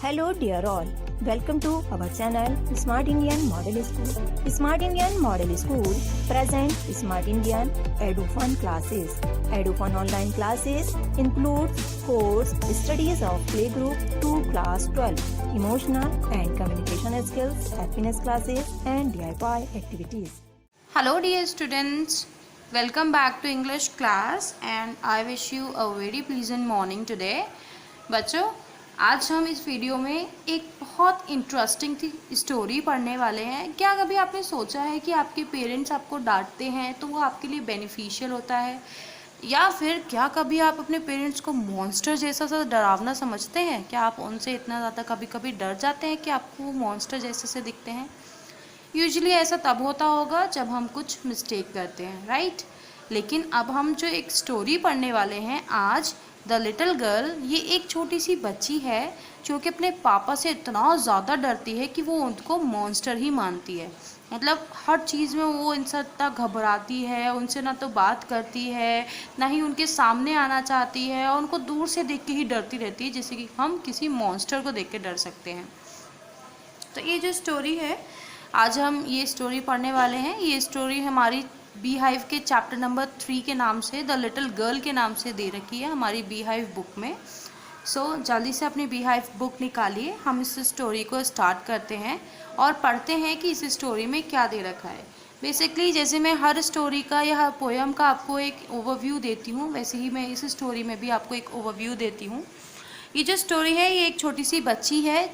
Hello dear all, welcome to our channel Smart Indian Model School. Smart Indian Model School present Smart Indian EduFun classes. EduFun online classes includes course studies of playgroup to class 12, emotional and communication skills, happiness classes and DIY activities. Hello dear students, welcome back to English class and I wish you a very pleasant morning today. बच्चों, आज हम इस video में एक बहुत interesting थी story पढ़ने वाले हैं। क्या कभी आपने सोचा है कि आपके पेरेंट्स आपको डांटते हैं तो वो आपके लिए बेनिफिशियल होता है, या फिर क्या कभी आप अपने पेरेंट्स को मॉन्स्टर जैसा सा डरावना समझते हैं? क्या आप उनसे इतना ज़्यादा कभी कभी डर जाते हैं कि आपको वो मॉन्स्टर जैसे से दिखते हैं? यूजुअली ऐसा तब होता होगा जब हम कुछ मिस्टेक करते हैं, राइट? लेकिन अब हम जो एक स्टोरी पढ़ने वाले हैं आज, द लिटिल गर्ल, ये एक छोटी सी बच्ची है जो कि अपने पापा से इतना ज़्यादा डरती है कि वो उनको मॉन्स्टर ही मानती है। मतलब हर चीज़ में वो इनसे इतना घबराती है, उनसे ना तो बात करती है, ना ही उनके सामने आना चाहती है, और उनको दूर से देख के ही डरती रहती है, जैसे कि हम किसी मॉन्स्टर को देख के डर सकते हैं। तो ये जो स्टोरी है, आज हम ये स्टोरी पढ़ने वाले हैं। ये स्टोरी हमारी बी हाइव के चैप्टर नंबर 3 के नाम से, द लिटिल गर्ल के नाम से दे रखी है हमारी बी हाइव बुक में। सो जल्दी से अपनी बी हाइव बुक निकालिए, हम इस स्टोरी को स्टार्ट करते हैं और पढ़ते हैं कि इस स्टोरी में क्या दे रखा है। बेसिकली जैसे मैं हर स्टोरी का या हर पोएम का आपको एक ओवरव्यू देती हूँ, वैसे ही मैं इस स्टोरी में भी आपको एक ओवरव्यू देती हूँ। ये जो स्टोरी है, ये एक छोटी सी बच्ची है,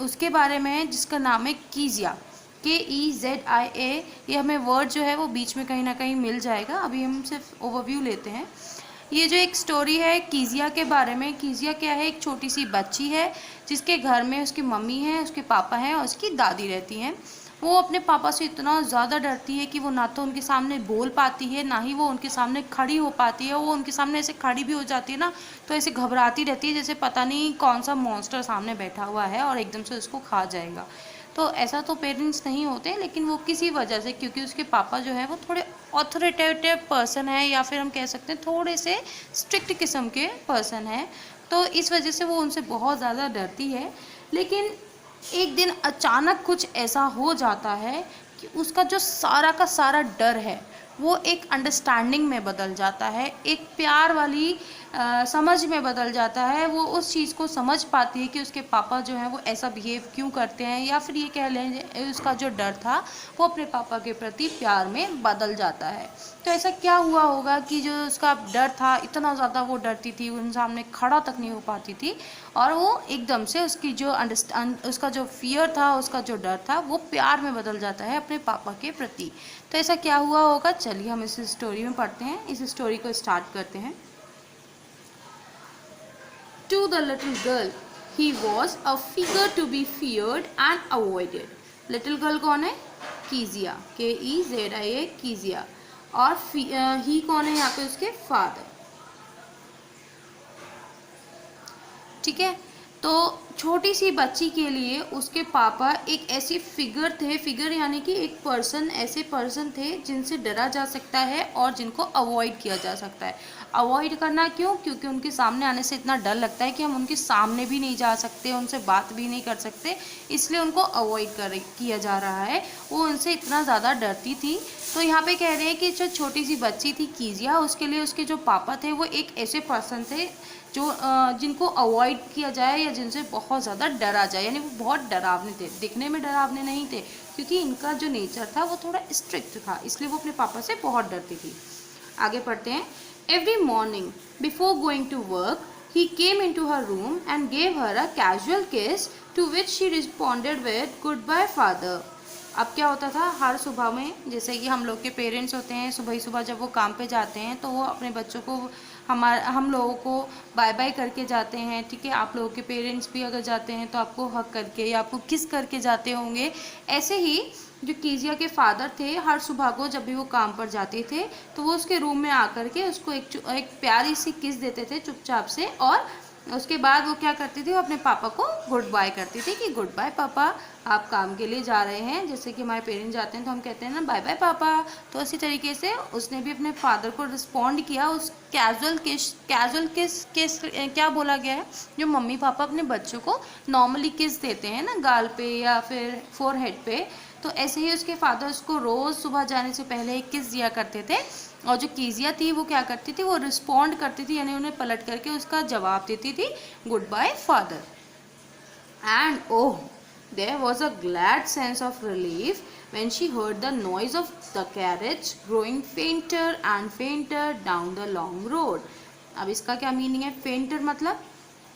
उसके बारे में है, जिसका नाम है कीजिया, KEZIA। ये हमें वर्ड जो है वो बीच में कहीं ना कहीं मिल जाएगा। अभी हम सिर्फ ओवरव्यू लेते हैं। ये जो एक स्टोरी है कीजिया के बारे में। कीजिया क्या है? एक छोटी सी बच्ची है जिसके घर में उसकी मम्मी है, उसके पापा हैं और उसकी दादी रहती हैं। वो अपने पापा से इतना ज़्यादा डरती है कि वो ना तो उनके सामने बोल पाती है, ना ही वो उनके सामने खड़ी हो पाती है। वो उनके सामने ऐसे खड़ी भी हो जाती है ना, तो ऐसे घबराती रहती है जैसे पता नहीं कौन सा मॉन्स्टर सामने बैठा हुआ है और एकदम से उसको खा जाएगा। तो ऐसा तो पेरेंट्स नहीं होते, लेकिन वो किसी वजह से, क्योंकि उसके पापा जो है वो थोड़े ऑथोरिटेटिव पर्सन है, या फिर हम कह सकते हैं थोड़े से स्ट्रिक्ट किस्म के पर्सन है, तो इस वजह से वो उनसे बहुत ज़्यादा डरती है। लेकिन एक दिन अचानक कुछ ऐसा हो जाता है कि उसका जो सारा का सारा डर है वो एक अंडरस्टैंडिंग में बदल जाता है, एक प्यार वाली समझ में बदल जाता है। वो उस चीज़ को समझ पाती है कि उसके पापा जो हैं वो ऐसा बिहेव क्यों करते हैं, या फिर ये कह लें उसका जो डर था वो अपने पापा के प्रति प्यार में बदल जाता है। तो ऐसा क्या हुआ होगा कि जो उसका डर था, इतना ज़्यादा वो डरती थी, उन सामने खड़ा तक नहीं हो पाती थी, और वो एकदम से उसकी जो उसका जो फियर था, उसका जो डर था, वो प्यार में बदल जाता है अपने पापा के प्रति। तो ऐसा क्या हुआ होगा, चलिए हम इस स्टोरी में पढ़ते हैं। इस स्टोरी को स्टार्ट करते हैं। To the little girl, he was a figure to be feared and avoided. Little girl कौन है? कीजिया, KEZIA, कीजिया। और ही कौन है यहाँ पे? उसके फादर। ठीक है, तो छोटी सी बच्ची के लिए उसके पापा एक ऐसे फिगर थे, फिगर यानी कि एक पर्सन, ऐसे पर्सन थे जिनसे डरा जा सकता है और जिनको अवॉइड किया जा सकता है। अवॉइड करना क्यों? क्योंकि उनके सामने आने से इतना डर लगता है कि हम उनके सामने भी नहीं जा सकते, उनसे बात भी नहीं कर सकते, इसलिए उनको अवॉइड किया जा रहा है। वो उनसे इतना ज़्यादा डरती थी। तो यहाँ पे कह रहे हैं कि जो छोटी सी बच्ची थी कीजिया, उसके लिए उसके जो पापा थे वो एक ऐसे पर्सन थे जो जिनको अवॉइड किया जाए या जिनसे बहुत ज़्यादा डरा जाए, यानी वो बहुत डरावने थे। दिखने में डरावने नहीं थे, क्योंकि इनका जो नेचर था वो थोड़ा स्ट्रिक्ट था, इसलिए वो अपने पापा से बहुत डरती थी। आगे पढ़ते हैं। Every morning before going to work he came into her room and gave her a casual kiss, to which she responded with goodbye father. अब क्या होता था, हर सुबह में जैसे कि हम लोग के पेरेंट्स होते हैं, सुबह ही सुबह जब वो काम पे जाते हैं तो वो अपने बच्चों को हम लोगों को बाय बाय करके जाते हैं। ठीक है, आप लोगों के पेरेंट्स भी अगर जाते हैं तो आपको हक करके या आपको किस करके जाते होंगे। ऐसे ही जो कीजिया के फादर थे, हर सुबह को जब भी वो काम पर जाते थे तो वो उसके रूम में आकर के उसको एक प्यारी सी किस देते थे चुपचाप से, और उसके बाद वो क्या करती थी, वो अपने पापा को गुड बाय करती थी कि गुड बाय पापा, आप काम के लिए जा रहे हैं। जैसे कि हमारे पेरेंट्स जाते हैं तो हम कहते हैं ना बाय बाय पापा, तो इसी तरीके से उसने भी अपने फादर को रिस्पॉन्ड किया उस कैजुअल किस क्या बोला गया है, जो मम्मी पापा अपने बच्चों को नॉर्मली किस देते हैं ना, गाल पे या फिर फोरहेड पे, तो ऐसे ही उसके फादर उसको रोज़ सुबह जाने से पहले एक किस दिया करते थे। और जो कीजिया थी वो क्या करती थी, वो रिस्पॉन्ड करती थी, यानी उन्हें पलट करके उसका जवाब देती थी good bye father. And oh, there was a glad sense of relief when she heard the noise of the carriage growing fainter and fainter down the long road. अब इसका क्या मीनिंग है? फेंटर मतलब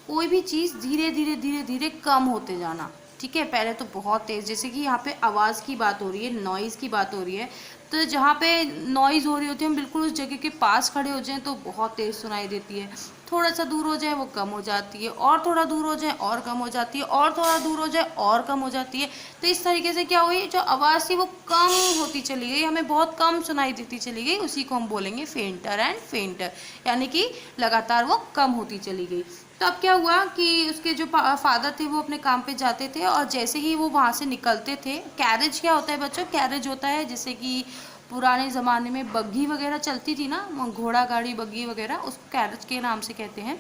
कोई भी चीज़ धीरे धीरे धीरे धीरे कम होते जाना, ठीक है। पहले तो बहुत तेज़, जैसे कि यहाँ पे आवाज़ की बात हो रही है, नॉइज़ की बात हो रही है, तो जहाँ पे नॉइज़ हो रही होती है हम बिल्कुल उस जगह के पास खड़े हो जाएं तो बहुत तेज़ सुनाई देती है, थोड़ा सा दूर हो जाए वो कम हो जाती है, और थोड़ा दूर हो जाए और कम हो जाती है, और थोड़ा दूर हो जाए और कम हो जाती है। तो इस तरीके से क्या हुई, जो आवाज़ थी वो कम होती चली गई, हमें बहुत कम सुनाई देती चली गई, उसी को हम बोलेंगे फेंटर एंड फेंटर, यानी कि लगातार वो कम होती चली गई। तो अब क्या हुआ कि उसके जो फादर थे वो अपने काम पे जाते थे, और जैसे ही वो वहाँ से निकलते थे, कैरेज क्या होता है बच्चों? कैरेज होता है जैसे कि पुराने ज़माने में बग्घी वगैरह चलती थी ना, घोड़ा गाड़ी बग्घी वगैरह, उसको कैरेज के नाम से कहते हैं।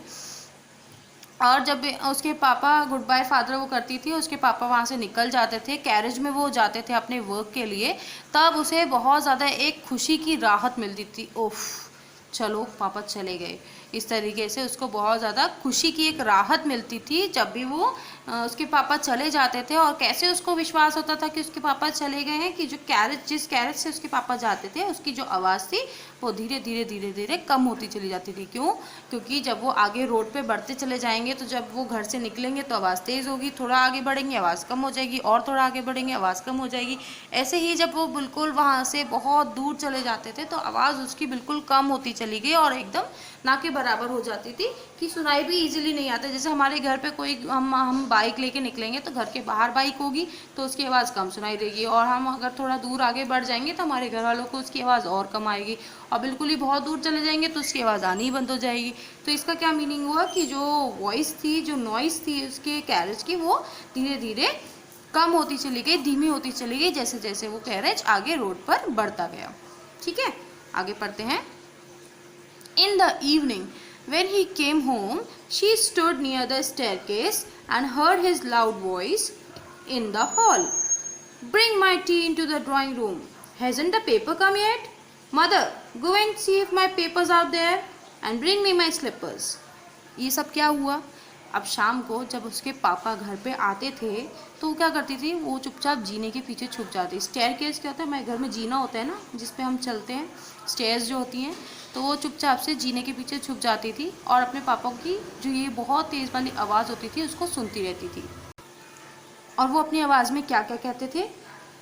और जब उसके पापा गुड बाय फादर वो करती थी, उसके पापा वहाँ से निकल जाते थे, कैरेज में वो जाते थे अपने वर्क के लिए, तब उसे बहुत ज़्यादा एक खुशी की राहत मिलती थी, ओफ चलो पापा चले गए। इस तरीके से उसको बहुत ज़्यादा खुशी की एक राहत मिलती थी जब भी वो उसके पापा चले जाते थे। और कैसे उसको विश्वास होता था कि उसके पापा चले गए हैं, कि जो जिस कैरेज से उसके पापा जाते थे उसकी जो आवाज़ थी वो धीरे धीरे धीरे धीरे कम होती चली जाती थी। क्यों? क्योंकि जब वो आगे रोड पे बढ़ते चले जाएंगे तो जब वो घर से निकलेंगे तो आवाज़ तेज़ होगी, थोड़ा आगे बढ़ेंगे आवाज़ कम हो जाएगी, और थोड़ा आगे बढ़ेंगे आवाज़ कम हो जाएगी। ऐसे ही जब वो बिल्कुल वहाँ से बहुत दूर चले जाते थे तो आवाज़ उसकी बिल्कुल कम होती चली गई और एकदम ना के बराबर हो जाती थी, कि सुनाई भी इजीली नहीं आता। जैसे हमारे घर पे कोई हम बाइक लेके निकलेंगे तो घर के बाहर बाइक होगी तो उसकी आवाज़ कम सुनाई देगी, और हम अगर थोड़ा दूर आगे बढ़ जाएंगे तो हमारे घर वालों को उसकी आवाज़ और कम आएगी, और बिल्कुल ही बहुत दूर चले जाएंगे तो उसकी आवाज़ आनी ही बंद हो जाएगी। तो इसका क्या मीनिंग हुआ कि जो वॉइस थी, जो नॉइस थी उसके कैरेज की, वो धीरे धीरे कम होती चली गई, धीमी होती चली गई, जैसे जैसे वो कैरेज आगे रोड पर बढ़ता गया। ठीक है, आगे पढ़ते हैं। In the evening, when he came home, she stood near the staircase and heard his loud voice in the hall. Bring my tea into the drawing room. Hasn't the paper come yet? Mother, go and see if my paper's out there and bring me my slippers. ये सब क्या हुआ? अब शाम को जब उसके पापा घर पे आते थे तो वो क्या करती थी, वो चुपचाप जीने के पीछे छुप जाती। स्टेयरकेस क्या होता है? हमारे घर में जीना होता है ना, जिस पे हम चलते हैं, स्टेयर्स जो होती हैं, तो वो चुपचाप से जीने के पीछे छुप जाती थी और अपने पापा की जो ये बहुत तेज़ वाली आवाज़ होती थी उसको सुनती रहती थी। और वो अपनी आवाज़ में क्या क्या कहते थे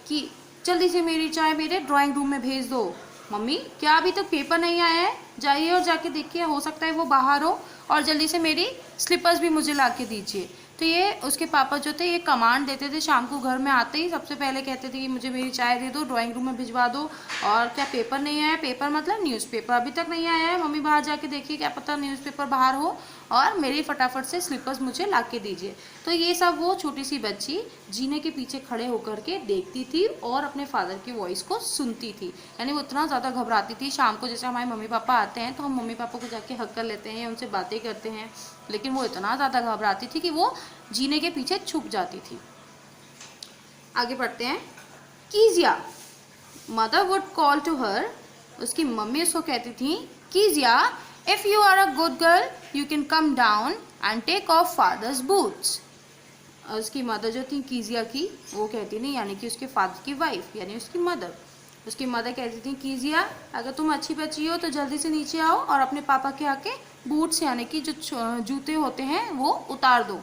कि जल्दी से मेरी चाय मेरे ड्राइंग रूम में भेज दो। मम्मी, क्या अभी तक पेपर नहीं आया है? जाइए और जाके देखिए, हो सकता है वो बाहर हो, और जल्दी से मेरी स्लीपर्स भी मुझे ला के दीजिए। तो ये उसके पापा जो थे ये कमांड देते थे शाम को, घर में आते ही सबसे पहले कहते थे कि मुझे मेरी चाय दे दो, ड्राइंग रूम में भिजवा दो, और क्या पेपर नहीं आया? पेपर मतलब न्यूज़पेपर अभी तक नहीं आया है, मम्मी बाहर जाके देखिए, क्या पता न्यूज़पेपर बाहर हो, और मेरी फटाफट से स्लीपर्स मुझे ला के दीजिए। तो ये सब वो छोटी सी बच्ची जीने के पीछे खड़े होकर के देखती थी और अपने फादर की वॉइस को सुनती थी। यानी वो इतना ज़्यादा घबराती थी शाम को, जैसे हमारे मम्मी पापा आते हैं तो हम मम्मी पापा को जाके हक कर लेते हैं, उनसे बातें करते हैं, लेकिन वो इतना ज़्यादा घबराती थी कि वो जीने के पीछे छुप जाती थी। आगे बढ़ते हैं। Kezia, mother would call to her, उसकी मम्मी उसको कहती थी, Kezia, if you are a good girl you can come down and take off father's boots. उसकी मदर जो थी कीजिया की, वो कहती नहीं, यानी कि उसके फादर की वाइफ, यानी उसकी मदर, उसकी मदर कहती थी, कीजिया अगर तुम अच्छी बच्ची हो तो जल्दी से नीचे आओ और अपने पापा के आके बूट्स यानी कि जो जूते होते हैं वो उतार दो।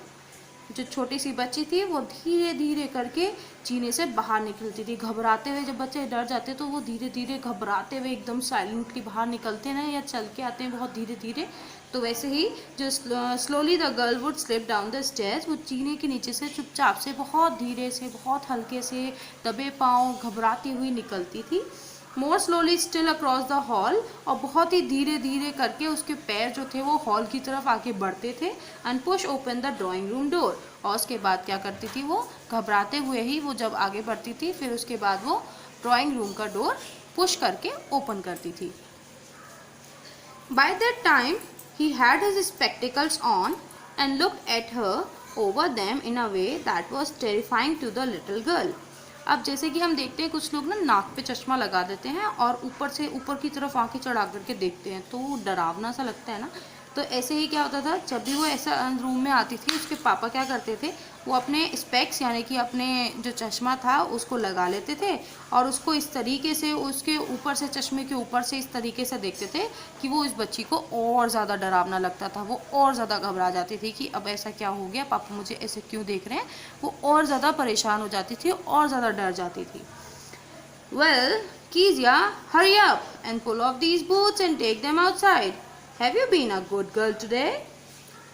जो छोटी सी बच्ची थी वो धीरे धीरे करके जीने से बाहर निकलती थी, घबराते हुए। जब बच्चे डर जाते तो वो धीरे धीरे घबराते हुए एकदम साइलेंटली बाहर निकलते हैं ना, या चल के आते हैं बहुत धीरे धीरे। तो वैसे ही जो slowly the girl would slip down the stairs, वो जीने के नीचे से चुपचाप से बहुत धीरे से, बहुत हल्के से, दबे पाँव, घबराती हुई निकलती थी। मोर slowly still across the hall, और बहुत ही धीरे धीरे करके उसके पैर जो थे वो हॉल की तरफ आगे बढ़ते थे। And push open the drawing room door, और उसके बाद क्या करती थी वो, घबराते हुए ही वो जब आगे बढ़ती थी फिर उसके बाद वो ड्राइंग रूम का डोर पुश करके ओपन करती थी। By that time he had his spectacles on and looked at her over them in a way that was terrifying to the little girl. अब जैसे कि हम देखते हैं कुछ लोग ना नाक पे चश्मा लगा देते हैं और ऊपर से ऊपर की तरफ आंखें चढ़ा करके देखते हैं, तो वो डरावना सा लगता है ना। तो ऐसे ही क्या होता था, जब भी वो ऐसा रूम में आती थी उसके पापा क्या करते थे, वो अपने स्पेक्स यानी कि अपने जो चश्मा था उसको लगा लेते थे और उसको इस तरीके से उसके ऊपर से, चश्मे के ऊपर से इस तरीके से देखते थे कि वो इस बच्ची को और ज़्यादा डरावना लगता था। वो और ज़्यादा घबरा जाती थी कि अब ऐसा क्या हो गया, पापा मुझे ऐसे क्यों देख रहे हैं। वो और ज़्यादा परेशान हो जाती थी और ज़्यादा डर जाती थी। Well, Kezia, hurry up and pull off these boots and take them outside. Have you been a good girl today?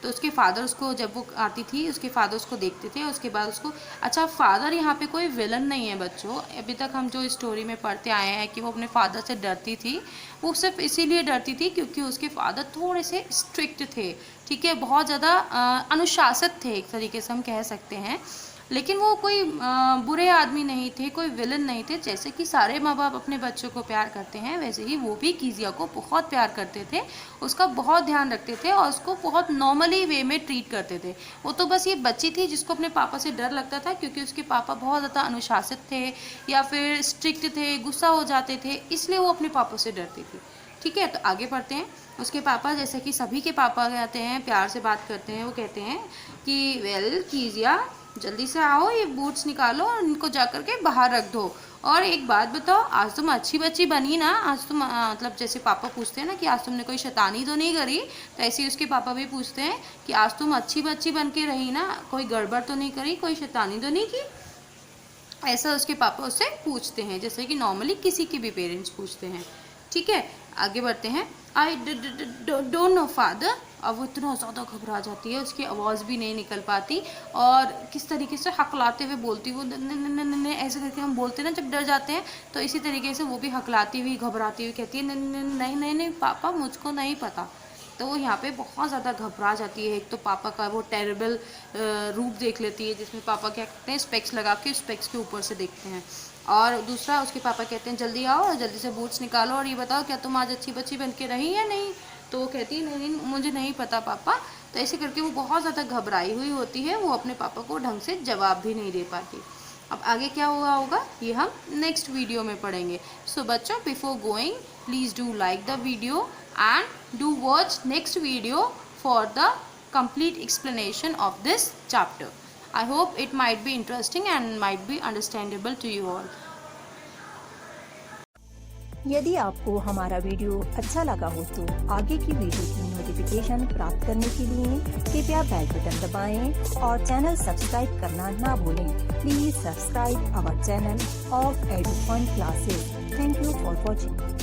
तो उसके फादर उसको, जब वो आती थी उसके फादर उसको देखते थे। उसके बाद उसको, अच्छा फादर यहाँ पे कोई विलन नहीं है बच्चों। अभी तक हम जो स्टोरी में पढ़ते आए हैं कि वो अपने फादर से डरती थी, वो सिर्फ इसीलिए डरती थी क्योंकि उसके फादर थोड़े से स्ट्रिक्ट थे, ठीक है, बहुत ज़्यादा अनुशासित थे एक तरीके से हम कह सकते हैं। लेकिन वो कोई बुरे आदमी नहीं थे, कोई विलन नहीं थे। जैसे कि सारे माँ बाप अपने बच्चों को प्यार करते हैं वैसे ही वो भी कीजिया को बहुत प्यार करते थे, उसका बहुत ध्यान रखते थे और उसको बहुत नॉर्मली वे में ट्रीट करते थे। वो तो बस ये बच्ची थी जिसको अपने पापा से डर लगता था क्योंकि उसके पापा बहुत ज़्यादा अनुशासित थे या फिर स्ट्रिक्ट थे, गुस्सा हो जाते थे, इसलिए वो अपने पापा से डरती थी। ठीक है, तो आगे पढ़ते हैं। उसके पापा, जैसे कि सभी के पापा कहते हैं, प्यार से बात करते हैं, वो कहते हैं कि वेल कीजिया, जल्दी से आओ, ये बूट्स निकालो और इनको जा कर के बाहर रख दो। और एक बात बताओ, आज तुम अच्छी बच्ची बनी ना, आज तुम मतलब जैसे पापा पूछते हैं ना कि आज तुमने कोई शैतानी तो नहीं करी, तो ऐसे ही उसके पापा भी पूछते हैं कि आज तुम अच्छी बच्ची बन के रही ना, कोई गड़बड़ तो नहीं करी, कोई शैतानी तो नहीं की। ऐसा उसके पापा उससे पूछते हैं जैसे कि नॉर्मली किसी के भी पेरेंट्स पूछते हैं। ठीक है, आगे बढ़ते हैं। I don't know father. अब वो इतना ज़्यादा घबरा जाती है, उसकी आवाज़ भी नहीं निकल पाती और किस तरीके से हकलाते हुए बोलती, वो न ऐसे करके हम बोलते हैं ना जब डर जाते हैं, तो इसी तरीके से वो भी हकलाती हुई घबराती हुई कहती है नहीं नहीं नहीं पापा, मुझको नहीं पता। तो वो यहाँ पे बहुत ज़्यादा घबरा जाती है। एक तो पापा का वो टेरिबल रूप देख लेती है जिसमें पापा क्या करते हैं, स्पेक्स लगा के स्पेक्स के ऊपर से देखते हैं, और दूसरा उसके पापा कहते हैं जल्दी आओ, जल्दी से बूट्स निकालो और ये बताओ क्या तुम आज अच्छी बच्ची बन के रही या नहीं। तो वो कहती है नहीं मुझे नहीं पता पापा। तो ऐसे करके वो बहुत ज़्यादा घबराई हुई होती है, वो अपने पापा को ढंग से जवाब भी नहीं दे पाती। अब आगे क्या हुआ होगा ये हम नेक्स्ट वीडियो में पढ़ेंगे। सो बच्चों, before going please do like the video and do watch next video for the complete explanation of this chapter. I hope it might be interesting and might be understandable to you all. यदि आपको हमारा video अच्छा लगा हो तो आगे की video की नोटिफिकेशन प्राप्त करने के लिए कृपया बेल बटन दबाएं और चैनल सब्सक्राइब करना ना भूलें। Please subscribe our channel of Edufun classes. Thank you for watching.